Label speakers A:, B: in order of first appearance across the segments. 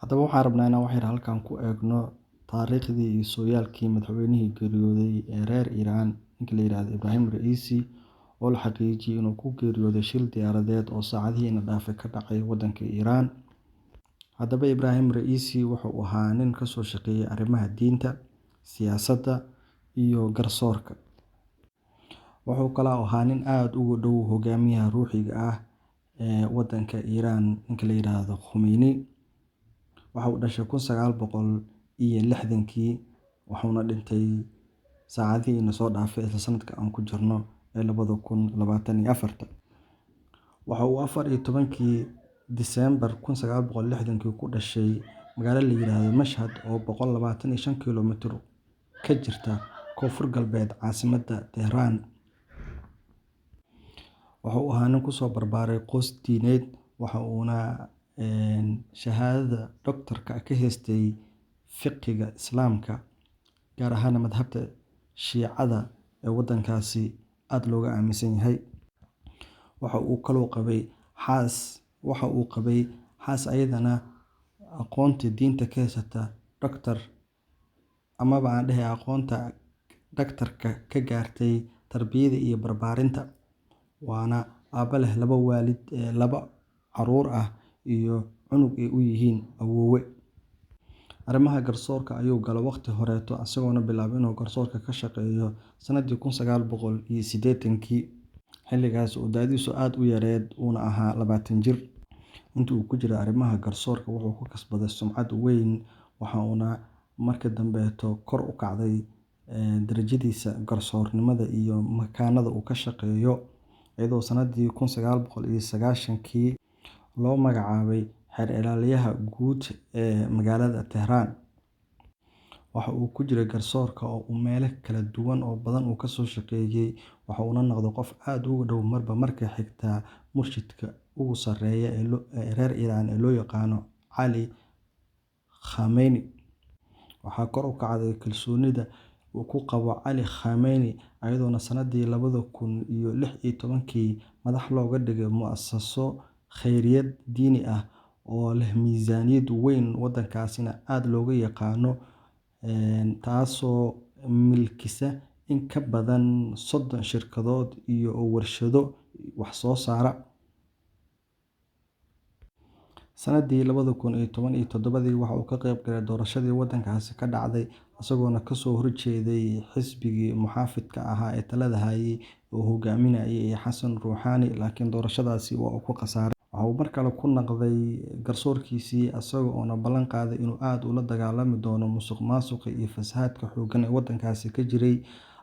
A: Haddaba waxaan rabnaa inaan wax yar halkan ku eegno taariikhdii iyo sooyaalkii madaxweynihii geeriyooday ee reer Iran ninka la yiraahdo Ibrahim Raisi oo la xaqiijiyay inuu ku geeriyooday shil diyaaradeed oo saacadihii ina dhaafay ka dhacay waddanka Iran. Haddaba Ibrahim Raisi wuxuu ahaa nin ka soo shaqeeyay arrimaha diinta, siyaasadda iyo garsoorka. Wuxuu kaloo ahaa nin aad ugu dhow hogaamiyaha ruuxiga ah ee waddanka Iran ninka la yiraahdo Khomeini. Waxa uu dhashay 1960kii wuxuuna dhintay saacadihii ina soo dhaafay isla sanadka aan ku jirno ee 2024. Waxa uu 14kii Diseembar 1960 ku dhashay magaalo la yiraahdo Mashhad oo 125 kiiloomitir ka jirta koonfur galbeed caasimadda Tehran. Waxa uu ahaa nin ku soo barbaaray qoys diineed, waxa uuna shahaadada doctorka ka haystay fiqiga Islaamka, gaar ahaan madhabta Shiicada ee waddankaasi aad looga aaminsan yahay. Waxa uu qabay xaas ayadana aqoonta diinta ka haysata aqoonta dhaktarka ka gaartay tarbiyada iyo barbaarinta. Waana aabba leh 2 carruur ah iyo cunug ay u yihiin awoowe. Arrimaha garsoorka ayuu galay waqti horeeto isagoona bilaabay inuu garsoorka ka shaqeeyo sanadii 1980kii. Xilligaas oo da'diisu aad u yareed uuna ahaa 20 jir. Intii uu ku jiray arrimaha garsoorka wuxuu ku kasbaday sumcad weyn, waxa uuna markii dambeeto kor u kacday darajadiisa garsoornimada iyo makaanada uu ka shaqeeyo, iyadoo sanadii 1990kii loo magacaabay xeer ilaaliyaha guud ee magaalada Tehran. Waxa uu ku jiray garsoorka oo uu meelo kala duwan oo badan uu ka soo shaqeeyay, waxa uuna noqday qof aad ugu dhow marba marka xigta murshidka ugu sarreeya ee reer Iran ee loo yaqaan Cali Khamenei. Waxaa kor u kacday kalsoonida uu ku qabo Cali Khamenei iyadoona sanadii 2016kii madax looga dhigay mu'asaso khayriyad diini ah oo leh miisaaniyad weyn waddankaasina aad looga yaqaano, taasoo milkisa in ka badan 30 shirkadood iyo warshado wax soo saara. Sanadii 2017 waxa uu ka qayb galay doorashadii waddankaasi ka dhacday isagoona ka soo horjeeday xisbigii muxaafidka ahaa ee talada hayay oo hogaaminayay Xasan Rouhani, laakiin doorashadaasi waa uu ku khasaaray. Waxa uu mar kale ku noqday garsoorkiisii isagoona ballan qaaday inuu aad ula dagaalami doono musuqmaasuqa iyo fasahaadka xooggan ee waddankaasi ka jiray,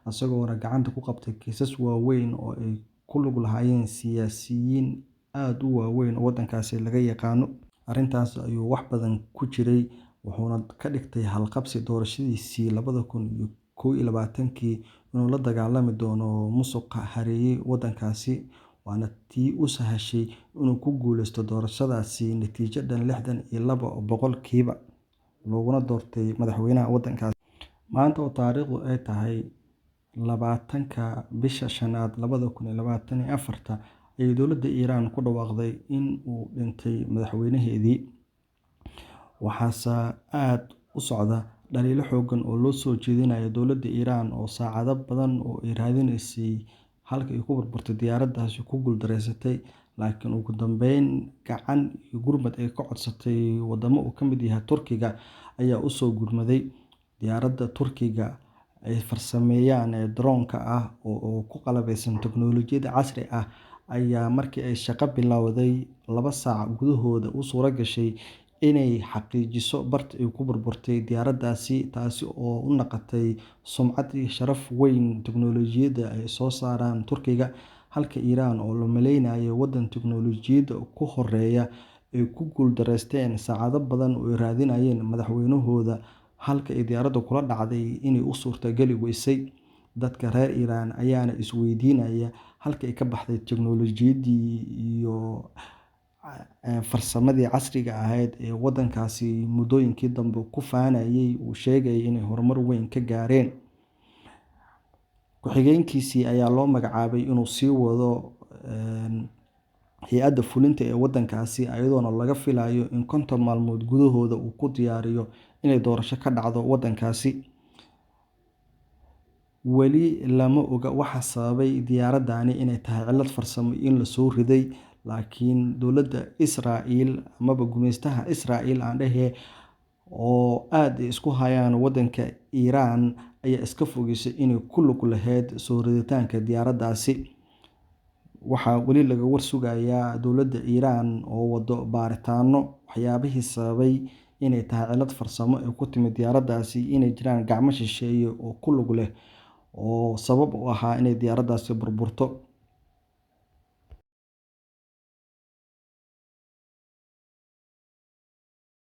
A: isagoona gacanta ku qabtay kiisas waaweyn oo ay ku lug lahaayeen siyaasiyiin aad u waaweyn oo waddankaasi laga yaqaano. Arrintaas ayuu wax badan ku jiray, wuxuuna ka dhigtay halqabsi doorashadiisii 2021kii inuu la dagaalami doono musuqa hareeyay waddankaasi, waana tii u sahashay inuu ku guuleysto doorashadaasi natiijo dhan 62% looguna doortay madaxweynaha waddankaasi. Maanta oo taariikhdu ay tahay 20ka bisha 5aad 2024 ayay dowladda Iran ku dhawaaqday in uu dhintay madaxweynaheedii. Waxaase aad u socda dhaliilo xooggan oo loo soo jeedinayo dowladda Iran oo saacado badan oo ay raadinaysay halka ay ku burburtay diyaaraddaasi ku guuldareysatay, laakiin ugu dambeyn gacan iyo gurmad ay ka codsatay wadamo uu ka mid yahay Turkiga ayaa u soo gurmaday. Diyaaradda Turkiga ay farsameeyaan ee drone-ka ah oo ku qalabeysan teknoolojiyad casri ah ayaa markii ay shaqo bilowday 2 saac gudahood u suura gashay inay xaqiijiso barta ay ku burburtay diyaaraddaasi, taasi oo u noqotay sumcad iyo sharaf weyn teknoolojiyadda ay soo saaraan Turkiga. Halka Iran oo la maleynayo waddan teknoolojiyadda ku horeeya ay ku guuldareysteen saacado badan oo ay raadinayeen madaxweynahooda, halka ay diyaaraddu kula dhacday inay u suurtagali weysay. Dadka reer Iran ayaana isweydiinaya halka ay ka baxday teknoolojiyaddii iyo farsamadii casriga ahayd ee waddankaasi muddooyinkii dambe ku faanayay uu sheegay inay horumar weyn ka gaareen. Ku-xigeenkiisii ayaa loo magacaabay inuu sii wado hay-adda fulinta ee wadankaasi, iyadoona laga filayo in 50 maalmood gudahooda uu ku diyaariyo inay doorasho ka dhacdo wadankaasi. Weli lama oga waxa sababay diyaaradani inay tahay cilad farsamo in la soo riday, laakiin dowladda Israa'iil amaba gumeystaha Israa'iil aan dhehe oo aad isku hayaan wadanka Iiraan ayaa iska fogeysay inay ku lug lahayd soo riditaanka diyaaraddaasi. Waxaa weli laga warsugayaa dowladda Iiraan oo wado baaritaano waxyaabihii sababay inay tahay cilad farsamo ee ku timid diyaaraddaasi, inay jiraan gacmo shisheeye oo ku lug leh oo sabab u ahaa inay diyaaraddaasi burburto.